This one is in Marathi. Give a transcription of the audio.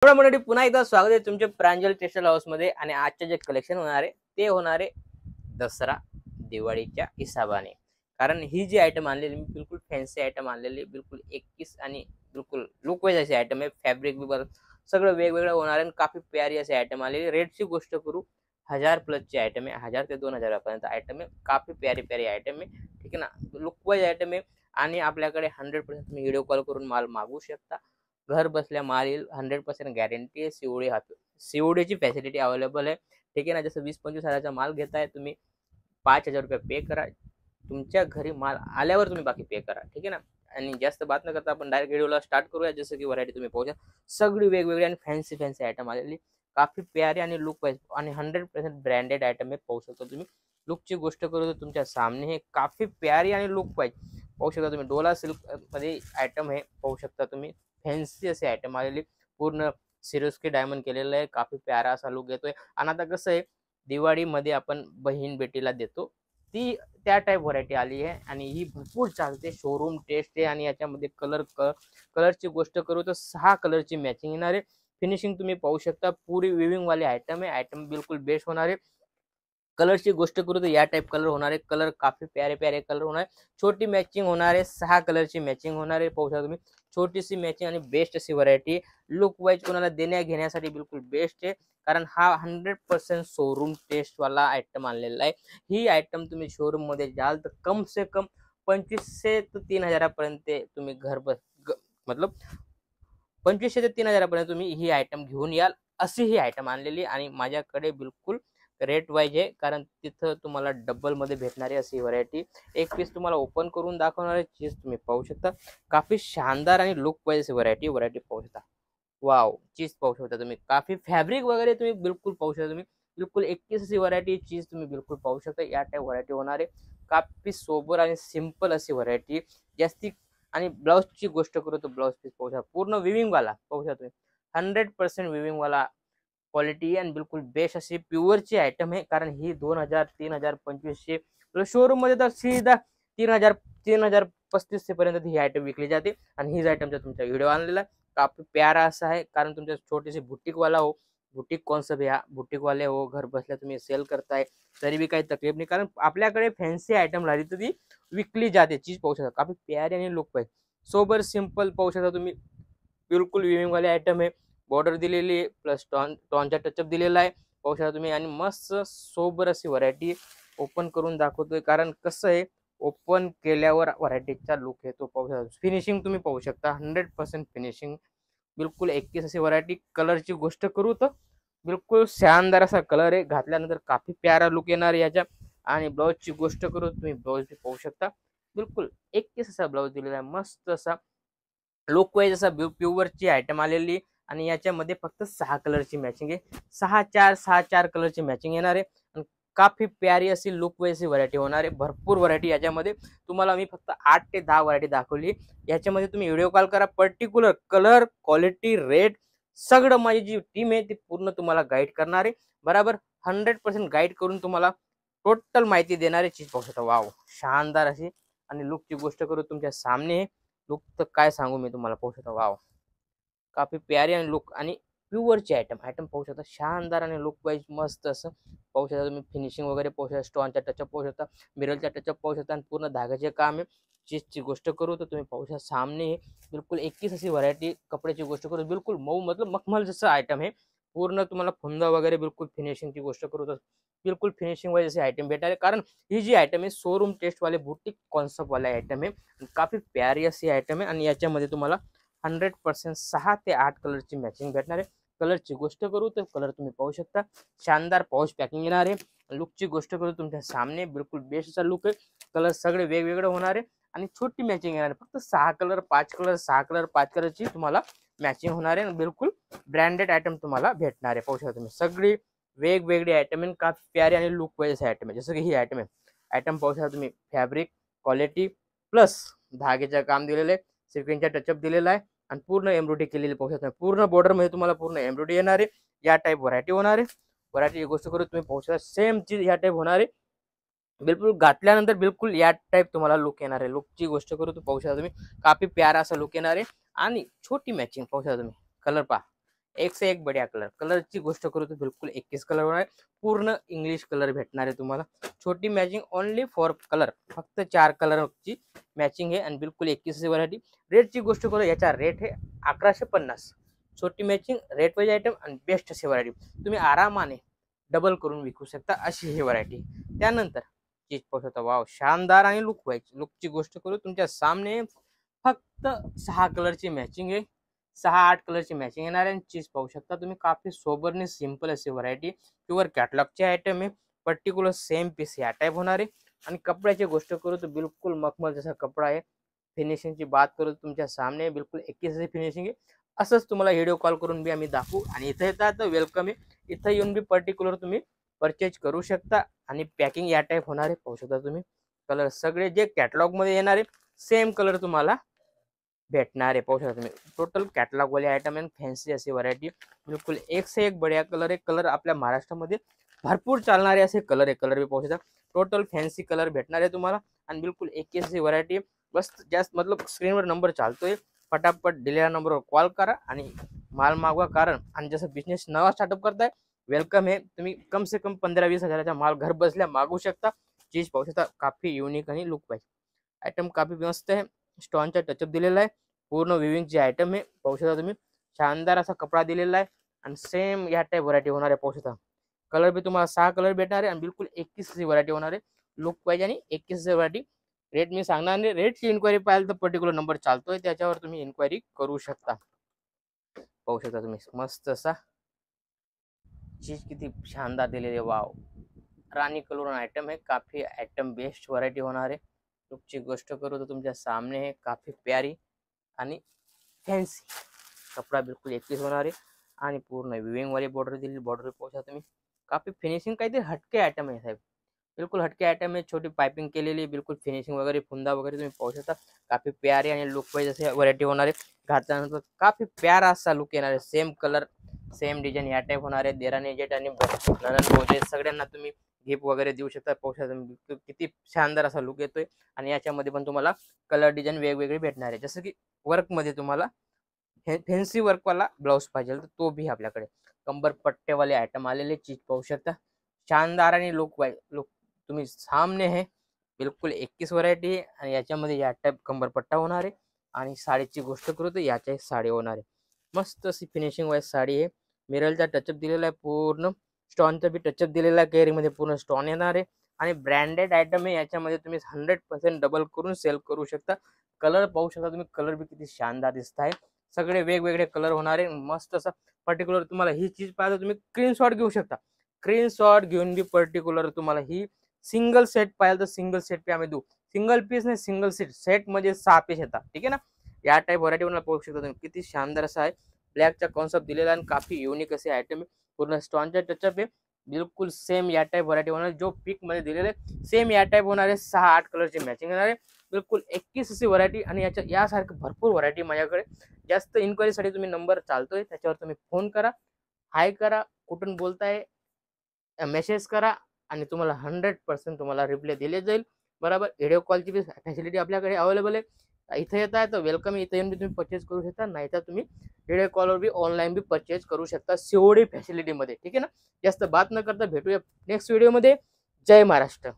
थोडा मंडळी पुन्हा एकदा स्वागत आहे तुमचे प्रांजल टेक्सटाईल हाऊस मध्ये। आणि आजचे जे कलेक्शन होणार आहे ते होणार आहे दसरा दिवाळीच्या हिसाबाने। कारण ही जी आयटम आणलेली मी बिलकुल फॅन्सी आयटम आणलेली, बिलकुल 21 आणि बिलकुल लुक वाईज अशी आयटम आहे। फॅब्रिक बी सगळं वेगवेगळं होणार आहे। काफी प्यारी अशी आयटम आलेली। रेटची गोष्ट करू 1000 प्लस ची आयटम आहे, 1000 ते 2000 पर्यंत आयटम आहे। काफी प्यारी प्यारी आयटम आहे, ठीक आहे ना। लुक वाईज आयटम आहे आणि आपल्याकडे 100% तुम्ही व्हिडिओ कॉल करून माल मागवू शकता। घर बसल्या माल येईल, 100% गॅरंटी आहे। सीओडीची फॅसिलिटी अवेलेबल आहे, ठीक आहे ना। जसं 20-25 हजाराचा माल घेताय तुम्ही, 5000 रुपये पे करा, तुमच्या घरी माल आल्यावर तुम्ही बाकी पे करा, ठीक आहे ना। आणि जास्त बात न करता आपण डायरेक्ट व्हिडिओला स्टार्ट करूया। जसं की व्हरायटी तुम्ही पाहू शकता, सगळी वेगवेगळी आणि फॅन्सी फॅन्सी आयटम आलेली, काफी प्यारी आणि लुक वाईज आणि 100% ब्रँडेड आयटम आहे। पाहू शकता तुम्ही। लुकची गोष्ट करू तर तुमच्या सामने हे काफी प्यारी आणि लुक वाईज पाहू शकता तुम्ही। डोला सिल्क मध्ये आयटम आहे, पाहू शकता तुम्ही। फॅन्सी असे आयटम आलेली, पूर्ण सिरोस्की डायमंड केलेलं आहे, काफी प्यारा असा लुक येतोय। आणि आता कसं आहे, दिवाळीमध्ये आपण बहीण बेटीला देतो ती त्या टाईप व्हरायटी आली आहे आणि ही भरपूर चालते। शोरूम टेस्ट आहे आणि याच्यामध्ये कलरची गोष्ट करू तर 6 कलरची मॅचिंग येणार आहे। फिनिशिंग तुम्ही पाहू शकता, पुरी विविंग वाली आयटम आहे। आयटम बिलकुल बेस्ट होणार आहे। कलरची गोष्ट करू तर या टाइप कलर होणार आहे। कलर काफी प्यारे प्यारे कलर होणार आहे। छोटी मॅचिंग होणार आहे, 6 कलरची मॅचिंग होणार आहे। पाहू शकता तुम्ही, छोटीशी मॅचिंग आणि बेस्ट अशी व्हरायटी। लुक वाईज कोणाला देण्या घेण्यासाठी बिलकुल बेस्ट आहे, कारण हा 100% शोरूम टेस्ट वाला आयटम आणलेला आहे। ही आयटम तुम्ही शोरूम मध्ये जाल तर कम से कम 2500 ते 3000 पर्यंत तुम्ही मतलब 2500 ते 3000 पर्यंत तुम्ही ही आयटम घेऊन याल, अशी ही आयटम आणलेली। आणि माझ्याकडे बिलकुल रेट वाईज आहे, कारण तिथं तुम्हाला डबल मध्ये भेटणारी अशी व्हरायटी। एक पीस तुम्हाला ओपन करून दाखवणार आहे। चीज तुम्ही पाहू शकता, काफी शानदार आणि लुक वाईज व्हरायटी पाहू शकता। वाव, चीज पाहू शकता तुम्ही। काफी फॅब्रिक वगैरे तुम्ही बिलकुल पाहू शकता तुम्ही। बिलकुल 21 अशी व्हरायटी, चीज तुम्ही बिलकुल पाहू शकता। या टाइप व्हरायटी होणार आहे, काफी सोबर आणि सिंपल अशी व्हरायटी जास्ती। आणि ब्लाउजची गोष्ट करू तर ब्लाउज पीस पाहू शकता, पूर्ण विविंग वाला पाहू शकता तुम्ही। 100% विविंग वाला क्वालिटी आणि बिलकुल बेस्ट अशी प्युअरची आयटम आहे। कारण ही 2000, 3000, 2500 शोरूम मध्ये तर सीधा 3035 पर्यंत ही आयटम विकली जाते। आणि हीच आयटमचा तुमचा व्हिडिओ आणलेला काफी प्यारा असा आहे, कारण तुमच्या छोटीशी बुटीक वाला हो, बुटीक कॉन्सेप्ट या बुटीक वाले हो, घर बसल्या तुम्ही सेल करताय तरी भी काही तकलीफ नाही, कारण आपल्याकडे फॅन्सी आयटम राहिली तर ती विकली जाते। चीज पाहू शकता, काफी प्यारी आणि लुक पाहिजे सोबर सिंपल पाहू शकता तुम्ही। बिलकुल विविंग वाले आयटम आहे, बॉर्डर दिलेली आहे, प्लस टॉनचा टचअप दिलेला आहे, पाहू शकता तुम्ही। आणि मस्त सोबर अशी व्हरायटी ओपन करून दाखवतोय, कारण कसं आहे, ओपन केल्यावर व्हरायटीचा लुक येतो, पाहू शकता। फिनिशिंग तुम्ही पाहू शकता, 100% फिनिशिंग, बिलकुल 21 अशी व्हरायटी। कलरची गोष्ट करू तर बिलकुल शानदार असा कलर आहे, घातल्यानंतर काफी प्यारा लुक येणार याच्या। आणि ब्लाउजची गोष्ट करू तुम्ही, ब्लाउज पाहू शकता, बिलकुल 21 असा ब्लाउज दिलेला आहे, मस्त असा लुक वाईज असा प्युअरची आयटम आलेली। आणि याच्यामध्ये फक्त 6 कलरची मॅचिंग आहे, 6-4 कलरची मॅचिंग येणार आहे। आणि काफी प्यारी अशी लुक वाईज व्हरायटी होणार आहे। भरपूर व्हरायटी याच्यामध्ये, तुम्हाला मी फक्त 8 ते 10 व्हरायटी दाखवली। याच्यामध्ये तुम्ही व्हिडिओ कॉल करा, पर्टिक्युलर कलर, क्वालिटी, रेट सगळं माझी जी टीम आहे ती पूर्ण तुम्हाला गाईड करणार आहे, बरोबर। 100% गाईड करून तुम्हाला टोटल माहिती देणार आहे। चीज पाहू शकता, वाव, शानदार अशी। आणि लुकची गोष्ट करू तुमच्या सामने, लुक तर काय सांगू मी तुम्हाला, पाहू शकता, वाव, काफी प्यारी आणि लुक आणि प्युअरची आयटम पाहू शकता। शानदार आणि लुक वाईज मस्त असं पाहू शकता तुम्ही। फिनिशिंग वगैरे पाहू शकता, स्टोनचा टचअप पाहू शकता, मिररचा टचअप पाहू शकता, आणि पूर्ण धागाचे काम आहे। चीजची गोष्ट करू तर तुम्ही पाहू शकता सामने, बिलकुल 21 अशी व्हरायटी। कपड्याची गोष्ट करू बिलकुल मऊ मतलब मखमल जसं आयटम आहे, पूर्ण तुम्हाला फुंदा वगैरे बिलकुल। फिनिशिंगची गोष्ट करू तर बिलकुल फिनिशिंग वाईज असे आयटम भेटणार आहे, कारण ही जी आयटम आहे शोरूम टेस्ट वाले बुटीक कॉन्सेप्ट वाले आयटम आहे, काफी प्यारी अशी आयटम आहे। आणि याच्यामध्ये तुम्हाला 100% 6 ते 8 कलरची मॅचिंग भेटणार आहे। कलरची गोष्ट करू तर कलर तुम्ही पाहू शकता, शानदार पाऊच पॅकिंग येणार आहे। लुकची गोष्ट करू तुमच्या सामने, बिलकुल बेस्टचा लुक आहे। कलर सगळे वेगवेगळे होणार आहे आणि छोटी मॅचिंग येणार आहे। फक्त 6 कलर 5 कलर 6 कलर 5 कलरची तुम्हाला मॅचिंग होणार आहे। बिलकुल ब्रँडेड आयटम तुम्हाला भेटणार आहे, पाहू शकता तुम्ही। सगळी वेगवेगळी आयटम आहे, काफी प्यारी आणि लुक वाईज आयटम आहे। जसं की ही आयटम आहे, आयटम पाहू शकता तुम्ही। फॅब्रिक क्वालिटी प्लस धागेचं काम दिलेलं आहे, सिक्वेन्सचा टचअप दिलेला आहे, आणि पूर्ण एम्ब्रॉयडरी केलेली पाहू शकता। पूर्ण बॉर्डर मध्ये तुम्हाला पूर्ण एम्ब्रॉयडरी येणार आहे। या टाइप व्हरायटी होणार आहे। व्हरायटी गोष्ट करू तुम्ही पाहू शकता, सेम चीज या टाइप होणार आहे। बिलकुल घातल्यानंतर बिलकुल या टाइप तुम्हाला लुक येणार आहे। लुकची गोष्ट करू तर पाहू शकता तुम्ही, काफी प्यारा असा लुक येणार आहे। आणि छोटी मॅचिंग पाहू शकता तुम्ही, कलर पहा, एक से एक बढ़िया कलर. कलरची गोष्ट करू तर बिलकुल 21 कलर होणार आहे. पूर्ण इंग्लिश कलर भेटणार आहे तुम्हाला. छोटी मॅचिंग ओनली फॉर कलर. फक्त 4 कलरची मॅचिंग आहे आणि बिलकुल 21 व्हरायटी. रेटची गोष्ट करू, याचा रेट आहे 1150. छोटी मॅचिंग, रेट वाईज आयटम आणि बेस्ट अशी व्हरायटी. तुम्ही आरामाने डबल करून विकू शकता अशी ही व्हरायटी. त्यानंतर चीज पाहू शकता. वाव, शानदार आणि लुक वाईज. लुकची गोष्ट करू, तुमच्या सामने फक्त 6 कलरची मॅचिंग आहे. 6-8 कलरची मॅचिंग येणार आहे. चीज पाहू शकता तुम्ही, काफी सोबरने सिंपल अशी व्हरायटी. प्युअर कॅटलॉगची आयटम आहे. पर्टिक्युलर सेम पीस या टाईप होणार आहे. आणि कपड्याची गोष्ट करू तर बिलकुल मखमल जसा कपडा आहे. फिनिशिंगची बात करू तुमच्या सामने बिलकुल 21 फिनिशिंग आहे. असंच तुम्हाला व्हिडिओ कॉल करून बी आम्ही दाखवू. आणि इथं येतात तर वेलकम आहे. इथं येऊन बी पर्टिक्युलर तुम्ही परचेज करू शकता. आणि पॅकिंग या टाईप होणार आहे. पाहू शकता तुम्ही, कलर सगळे जे कॅटलॉग मध्ये येणार आहे सेम कलर तुम्हाला भेटणार आहे. पाहू शकता तुम्ही, टोटल कॅटलॉग वाले आयटम आहे. फॅन्सी अशी व्हरायटी. बिलकुल एक से एक बढिया कलर आहे. कलर आपल्या महाराष्ट्रामध्ये भरपूर चालणारे असे कलर आहे. कलर बी पाहू शकता, टोटल फॅन्सी कलर भेटणार आहे तुम्हाला. आणि बिलकुल 21 व्हरायटी. बस जास्त मतलब स्क्रीनवर नंबर चालतोय, फटाफट दिलेल्या नंबरवर कॉल करा आणि माल मागवा. कारण आणि जसं बिझनेस नवा स्टार्टअप करताय, वेलकम आहे. तुम्ही कम से कम 15-20 हजाराचा माल घर बसल्या मागू शकता. चीज पाहू शकता, काफी युनिक आणि लुक पाहिजे. आयटम काफी मस्त आहे. स्टोनचा टचअप दिलेला आहे. पूर्ण विविंगची आयटम आहे. पाहू शकता तुम्ही, शानदार असा कपडा दिलेला आहे. आणि सेम या टाईप व्हरायटी होणार आहे. पाहू शकता, कलर बी तुम्हाला 6 कलर भेटणार आहे. आणि बिलकुल 21 व्हरायटी होणार आहे. लुक पाहिजे आणि 21 व्हरायटी. रेट मी सांगणार नाही. रेटची इन्क्वायरी पाहिजे तर पर्टिक्युलर नंबर चालतोय, त्याच्यावर तुम्ही इन्क्वायरी करू शकता. पाहू शकता तुम्ही, मस्त असा चीज किती शानदार दिलेली आहे. वाव, राणी कलर आयटम आहे. काफी आयटम बेस्ट व्हरायटी होणार आहे. लुकची गोष्ट करू तर तुमच्या सामने है, काफी प्यारी आणि फॅन्सी कपडा. बिलकुल 21 होणार आहे. आणि पूर्ण विविंग वाली बॉर्डर दिली. बॉर्डर पोहोचा तुम्ही, काफी फिनिशिंग काहीतरी हटके आयटम आहे साहेब. बिलकुल हटके आयटम आहे. छोटी पाइपिंग केलेली, बिलकुल फिनिशिंग वगैरे, फुंदा वगैरे तुम्ही पाहू शकता. काफी प्यारी आणि लुक वाईज असे व्हरायटी होणार आहे. घातल्यानंतर काफी प्यारा असा लुक येणार आहे. सेम कलर सेम डिझाईन या टाईप होणार आहे. देराने जेट आणि ननंद भाऊजे सगळ्यांना तुम्ही गिफ्ट वगैरे देऊ शकता. पाहू शकता तुम्ही, किती शानदार असा लुक येतोय. आणि याच्यामध्ये पण तुम्हाला कलर डिझाईन वेगवेगळे भेटणार आहे. जसं की वर्कमध्ये तुम्हाला फॅन्सी वर्कवाला ब्लाऊज पाहिजे तर तो भी आपल्याकडे. कंबर पट्टेवाले आयटम आलेले. चीज पाहू शकता, शानदार आणि लुक लुक तुम्ही सामने है. बिलकुल 21 व्हरायटी आहे. आणि याच्यामध्ये या टाईप कंबरपट्टा होणार आहे. आणि साडीची गोष्ट करू तर याच्या साडी होणार आहे. मस्त अशी फिनिशिंग वाईज साडी आहे. मिररचा टचअप दिलेला आहे. पूर्ण स्टोनचा बी टचअप दिलेला आहे. केअरिंगमध्ये पूर्ण स्टोन येणार आहे. आणि ब्रँडेड आयटम आहे. याच्यामध्ये तुम्ही 100% डबल करून सेल करू शकता. कलर पाहू शकता तुम्ही, कलर बी किती शानदार दिसत आहे. सगळे वेगवेगळे कलर होणार आहे. मस्त असा पर्टिक्युलर तुम्हाला ही चीज पाहिजे तुम्ही स्क्रीनशॉट घेऊ शकता. स्क्रीनशॉट घेऊन बी पर्टिक्युलर तुम्हाला ही सिंगल सेट पाहिजे तर सिंगल सेट पे आम्ही देऊ. सिंगल पीस नाही, सिंगल सेट मध्ये 6 पीस येतात. ठीक आहे ना. या टाईप व्हरायटी पाहू शकता तुम्ही, किती शानदार असा आहे. ब्लॅकचा कॉन्सेप्ट दिलेला आहे. काफी युनिक असे आयटम आहे. पूर्ण स्टोनचा टचअप आहे. बिलकुल सेम या टाईप व्हरायटी होणार. जो पिक मध्ये दिलेले आहे सेम या टाईप होणार आहे. 6-8 कलरची मॅचिंग येणार आहे. बिलकुल 21 अशी व्हरायटी. आणि यासारखं भरपूर व्हरायटी माझ्याकडे. जास्त इन्क्वायरीसाठी तुम्ही नंबर चालतोय त्याच्यावर तुम्ही फोन करा, हाय करा, कुठून बोलताय मेसेज करा. आणि तुम्हाला 100% तुम्हाला रिप्लाय दिले जाईल. बरोबर. व्हिडिओ कॉलची बी फॅसिलिटी आपल्याकडे अवेलेबल आहे. इथे येत आहे तर वेलकम. इथे येऊन बी तुम्ही परचेस करू शकता. नाही तर तुम्ही व्हिडिओ कॉलवर बी ऑनलाईन बी परचेस करू शकता सीओडी फॅसिलिटीमध्ये. ठीक आहे ना. जास्त बात न करता भेटूया नेक्स्ट व्हिडिओमध्ये. जय महाराष्ट्र.